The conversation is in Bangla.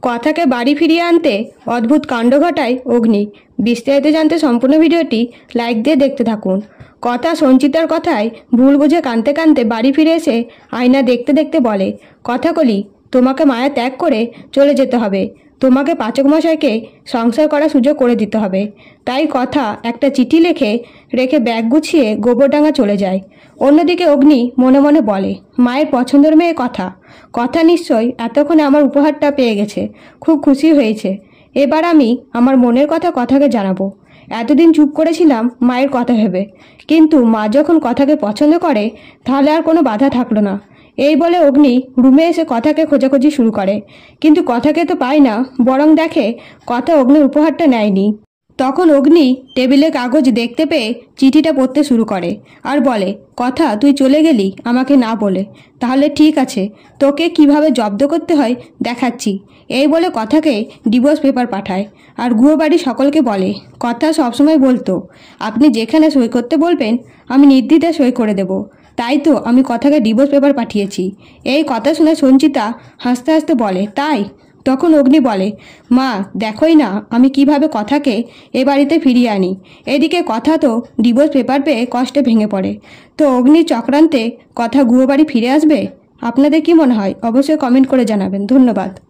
কথাকে বাড়ি ফিরিয়ে আনতে অদ্ভুত কাণ্ড ঘটায় অগ্নি। বিস্তারিত জানতে সম্পূর্ণ ভিডিওটি লাইক দিয়ে দেখতে থাকুন। কথা সঞ্চিতার কথায় ভুল বুঝে কাঁদতে কাঁদতে বাড়ি ফিরে এসে আয়না দেখতে দেখতে বলে, কথাকলি তোমাকে মায়া ত্যাগ করে চলে যেতে হবে, তোমাকে পাচক মশাইকে সংসার করার সুযোগ করে দিতে হবে। তাই কথা একটা চিঠি রেখে ব্যাগ গুছিয়ে গোবরডাঙ্গা চলে যায়। অন্যদিকে অগ্নি মনে মনে বলে, মায়ের পছন্দের মেয়ে কথা, কথা নিশ্চয় এতক্ষণে আমার উপহারটা পেয়ে গেছে, খুব খুশি হয়েছে। এবার আমি আমার মনের কথা কথাকে জানাবো। এতদিন চুপ করেছিলাম মায়ের কথা ভেবে, কিন্তু মা যখন কথাকে পছন্দ করে তাহলে আর কোনো বাধা থাকলো না। এই বলে অগ্নি রুমে এসে কথাকে খোঁজাখুঁজি শুরু করে, কিন্তু কথাকে তো পায় না, বরং দেখে কথা অগ্নির উপহারটা নেয়নি। তখন অগ্নি টেবিলে কাগজ দেখতে পেয়ে চিঠিটা পড়তে শুরু করে আর বলে, কথা তুই চলে গেলি আমাকে না বলে, তাহলে ঠিক আছে, তোকে কিভাবে জব্দ করতে হয় দেখাচ্ছি। এই বলে কথাকে ডিভোর্স পেপার পাঠায় আর গুয়োবাড়ি সকলকে বলে, কথা সবসময় বলতো আপনি যেখানে সই করতে বলবেন আমি নির্দ্বিধায় সই করে দেব, তাই তো আমি কথাকে ডিভোর্স পেপার পাঠিয়েছি। এই কথা শুনে সঞ্চিতা হাসতে হাসতে বলে, তাই? তখন অগ্নি বলে, মা দেখোই না আমি কিভাবে কথাকে এ বাড়িতে ফিরিয়ে আনি। এদিকে কথা তো ডিভোর্স পেপার পেয়ে কষ্টে ভেঙে পড়ে। তো অগ্নির চক্রান্তে কথা গুয়োবাড়ি ফিরে আসবে? আপনাদের কি মনে হয় অবশ্যই কমেন্ট করে জানাবেন। ধন্যবাদ।